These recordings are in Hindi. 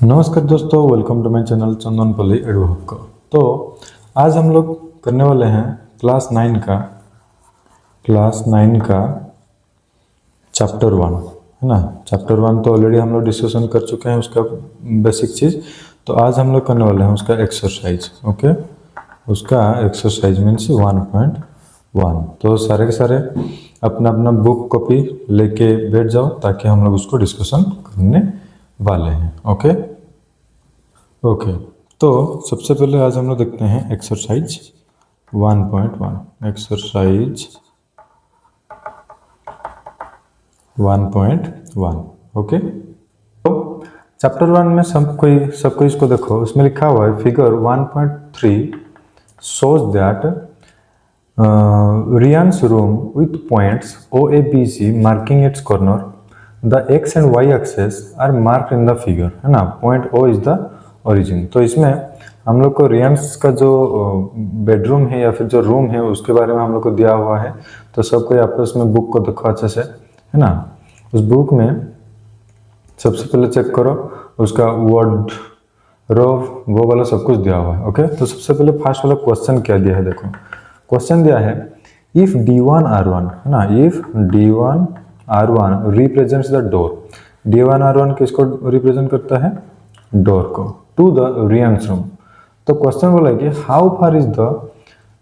नमस्कार दोस्तों, welcome to my channel Chandanpalli advocate. तो आज हम लोग करने वाले हैं क्लास 9 का चैप्टर 1, है ना। चैप्टर 1 तो ऑलरेडी हम लोग डिस्कशन कर चुके हैं उसका बेसिक चीज़। तो आज हम लोग करने वाले हैं उसका एक्सरसाइज। ओके, उसका एक्सरसाइज मीन्स 1.1। तो सारे के सारे अपना अपना बुक कॉपी लेके बैठ जाओ ताकि हम लोग उसको डिस्कशन करने वाले हैं। ओके, तो सबसे पहले आज हम लोग देखते हैं एक्सरसाइज 1.1। एक्सरसाइज 1.1। ओके, तो चैप्टर 1 में सबको इसको देखो, उसमें लिखा हुआ है figure 1.3 shows that Rian's room with points O, A, B, C marking its corner. The x and y axis are marked in the figure, है ना। Point O is the origin। तो इसमें हम लोग को रियांस का जो बेडरूम है या फिर जो रूम है उसके बारे में हम लोग को दिया हुआ है। तो सबको आपस में बुक को देखो अच्छे से, है ना। उस बुक में सबसे पहले चेक करो उसका वर्ड रो वो वाला सब कुछ दिया हुआ है। ओके, तो सबसे पहले फर्स्ट वाला क्वेश्चन क्या दिया है, देखो क्वेश्चन दिया है इफ D1R1, है ना। If D1R1 represents the door. D1R1 किसको रिप्रेजेंट करता है? डोर को। टू द रियांस रूम। तो क्वेश्चन बोला है कि how far is the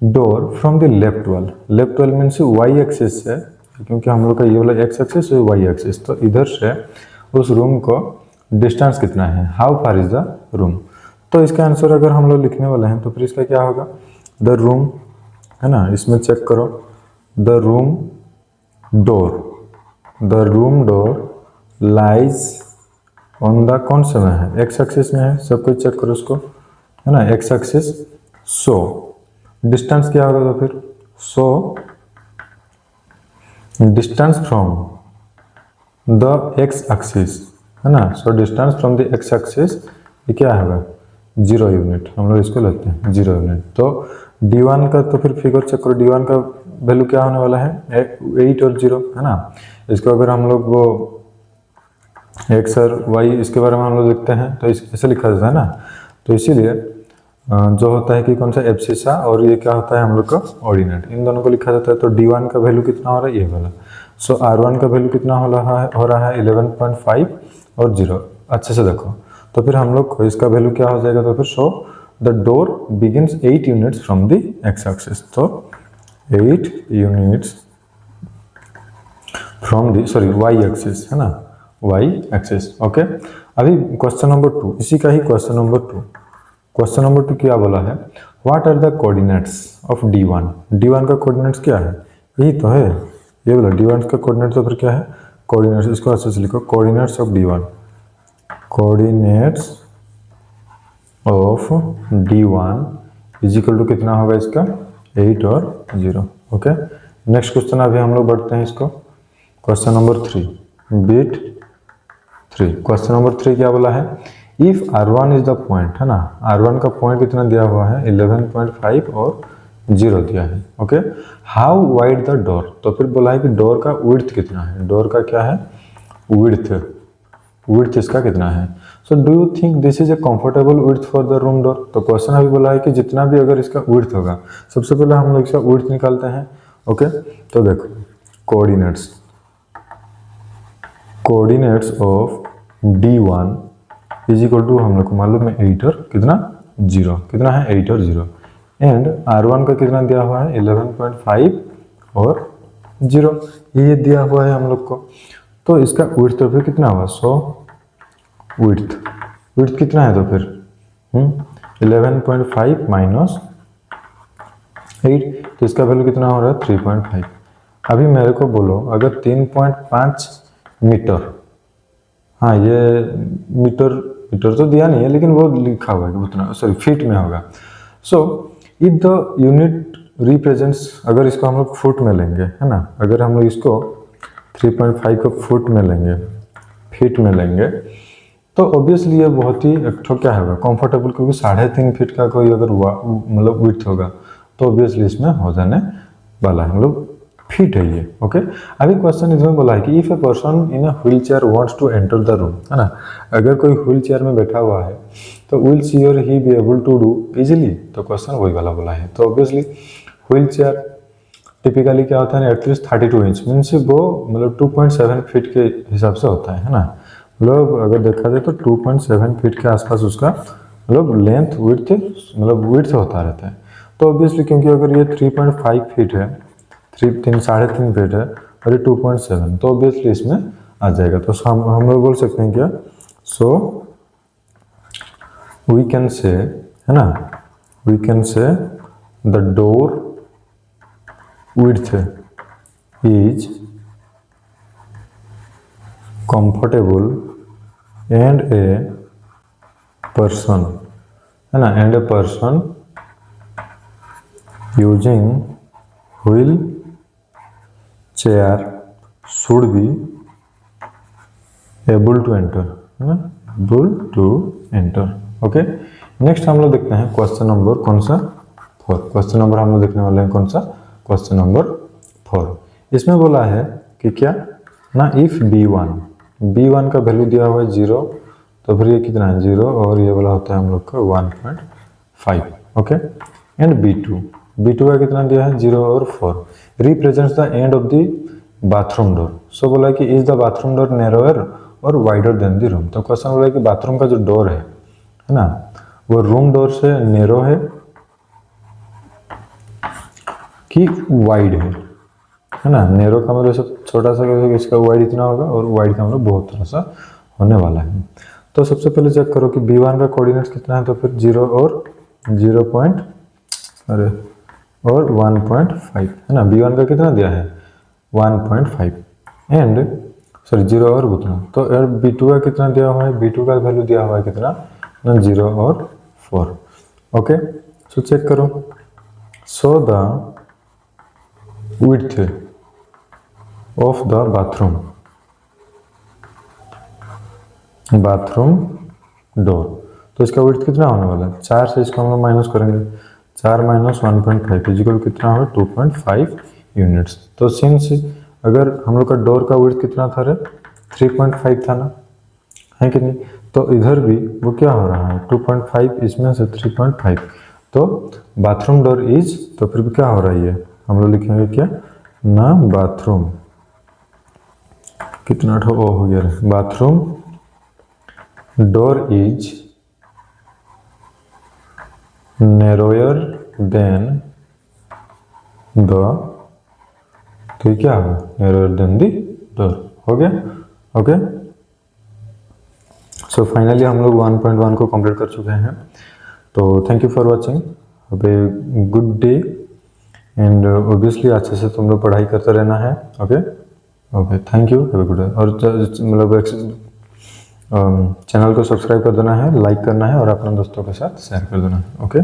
door from the left wall. Left wall means Y axis से, क्योंकि हम लोग का ये वाला एक्स एक्सिस है वाई एक्सिस, तो इधर से उस रूम को डिस्टेंस कितना है, how far is the room. तो इसका आंसर अगर हम लोग लिखने वाले हैं तो फिर इसका क्या होगा, द रूम, है ना। इसमें चेक करो the room door lies on the कौन से में है, एक्स एक्सिस में है। सब कुछ चेक करो उसको, है ना, एक्स एक्सिस। सो डिस्टेंस क्या होगा, तो फिर so distance from the X axis, है ना। So distance from the X axis ये क्या होगा, 0 यूनिट। हम लोग इसको लेते हैं 0 यूनिट। तो D1 का तो फिर फिगर चेक करो, D1 का वैल्यू क्या होने वाला है, 8 और 0, है ना। इसको अगर हम लोग वो एक्स और वाई इसके बारे में हम लोग देखते हैं तो ऐसे लिखा जाता है ना। तो इसीलिए जो होता है कि कौन सा एब्सिसा और ये क्या होता है हम लोग का ऑर्डिनेट, इन दोनों को लिखा जाता है। तो D1 का वैल्यू कितना हो रहा है, ये वाला। सो R1 का वैल्यू कितना हो रहा है 11.5 और 0। अच्छे से देखो तो फिर हम लोग को इसका वैल्यू क्या हो जाएगा, तो फिर so the door begins 8 units from the X axis. तो 8 units from the Y axis, है ना, वाई एक्सिस। ओके, अभी क्वेश्चन नंबर 2, इसी का ही क्वेश्चन नंबर 2। क्वेश्चन नंबर 2 क्या बोला है, what are the coordinates of D1। D1 का कोऑर्डिनेट्स क्या है, यही तो है, ये बोला D1 का कोऑर्डिनेट। तो फिर क्या है कोऑर्डिनेट्स, इसको अच्छे से लिखो, coordinates of D1। Coordinates of D1 is equal to कितना होगा इसका, 8 और 0। ओके, नेक्स्ट क्वेश्चन अभी हम लोग बढ़ते हैं इसको, question number 3, bit 3। Question number 3 क्या बोला है, if R1 is the point, है ना। R1 का पॉइंट कितना दिया हुआ है, 11.5 और 0 दिया है। Okay, how wide the door. तो फिर बोला है कि डोर का विड्थ कितना है, डोर का क्या है विड्थ इसका कितना है। So do you think this is a comfortable width for the room door. तो क्वेश्चन अभी बोला है कि जितना भी अगर इसका विड्थ होगा, सबसे पहले हम लोग इसका विड्थ निकालते हैं। ओके, तो देखो coordinates of D1 is equal to हम लोग को मालूम है 8 और कितना 0, कितना है 8 और 0। एंड R1 का कितना दिया हुआ है 11.5 और 0, ये दिया हुआ है हम लोग को। तो इसका विड्थ तो फिर कितना हुआ, सो विड्थ कितना है, तो फिर 11.5 माइनस 8, तो इसका वैल्यू कितना हो रहा है 3.5। अभी मेरे को बोलो अगर 3.5 मीटर, हाँ ये मीटर तो दिया नहीं है लेकिन वो लिखा हुआ है उतना, सॉरी फीट में होगा। So if the unit represents, अगर इसको हम लोग फुट में लेंगे, है ना, अगर हम लोग इसको 3.5 को फुट में लेंगे, फीट में लेंगे, तो ऑब्वियसली ये बहुत ही क्या होगा कंफर्टेबल, क्योंकि 3.5 फीट का कोई अगर मतलब विड्थ होगा तो ऑब्वियसली इसमें हो जाने वाला है, मतलब फीट है ये। ओके, अभी क्वेश्चन इसमें बोला है कि if a person in a wheel chair wants to enter the room, है ना, अगर कोई व्हील चेयर में बैठा हुआ है तो विल शी और he be able to do easily, तो क्वेश्चन वही वाला बोला है। तो ऑब्वियसली व्हील चेयर टिपिकली क्या होता है, एटलीस्ट 32 इंच मीन्स वो मतलब 2.7 फीट के हिसाब से होता है ना, मतलब अगर देखा जाए तो 2.7 फीट के आसपास उसका मतलब लेंथ विड्थ मतलब विड्थ होता रहता है। तो ऑब्वियसली क्योंकि अगर ये 3.5 फीट है, 3.5 फीट है और ये 2.7, तो ऑब्वियसली इसमें आ जाएगा। तो हम लोग बोल सकते हैं क्या, सो वी कैन से, है ना, we can say the door width is comfortable and a person, है ना, and a person using wheel chair should be able to enter, है ना, able to enter। Okay, next हम लोग देखते हैं क्वेश्चन नंबर कौन सा 4। क्वेश्चन नंबर हम लोग देखने वाले हैं कौन सा, क्वेश्चन नंबर 4। इसमें बोला है कि क्या ना, इफ b1 का वैल्यू दिया हुआ है 0, तो फिर ये कितना है 0 और ये वाला होता है हम लोग का 1.5। ओके, एंड b2 का कितना दिया है 0 और 4, represents the end of the bathroom door. So बोला है कि is the bathroom door narrower और वाइडर देन द रूम। तो क्वेश्चन बोला है कि बाथरूम का जो डोर है ना, वो रूम डोर से नैरो है कि वाइड है ना। नैरो का मतलब सब छोटा सा, इसका वाइड इतना होगा और वाइड का मतलब बहुत थोड़ा सा होने वाला है। तो सबसे पहले चेक करो कि b1 का कोऑर्डिनेट्स कितना है, तो फिर 0 और 1.5 है ना। b1 का कितना दिया है 1.5 एंड सॉरी 0 और उतना, तो यार b2 का कितना दिया हुआ है, b2 का वैल्यू दिया हुआ है कितना ना 0 और 4। ओके, सो चेक करो, so the width of the bathroom door, तो इसका width कितना होने वाला है 4 से इसको हम लोग माइनस करेंगे, 4 माइनस 1.5 इजिकल कितना होगा 2.5 यूनिट्स। तो सिंस अगर हम लोग का डोर का width कितना था रे 3.5 था ना, है कि नहीं, तो इधर भी वो क्या हो रहा है 2.5, इसमें से 3.5, तो बाथरूम डोर इज, तो फिर भी क्या हो रहा है ये हम लोग लिखेंगे क्या ना, बाथरूम कितना ठो हो गया, bathroom door is narrower than the, तो ये क्या होगा नैरोयर देन द डोर। हो गया। ओके, सो फाइनली हम लोग 1.1 को कंप्लीट कर चुके हैं। तो thank you for watching, have a good day and obviously अच्छे से तुम लोग पढ़ाई करते रहना है। Okay okay, thank you, have a good day. और मतलब चैनल को सब्सक्राइब कर देना है, लाइक करना है और अपने दोस्तों के साथ शेयर कर देना है। ओके।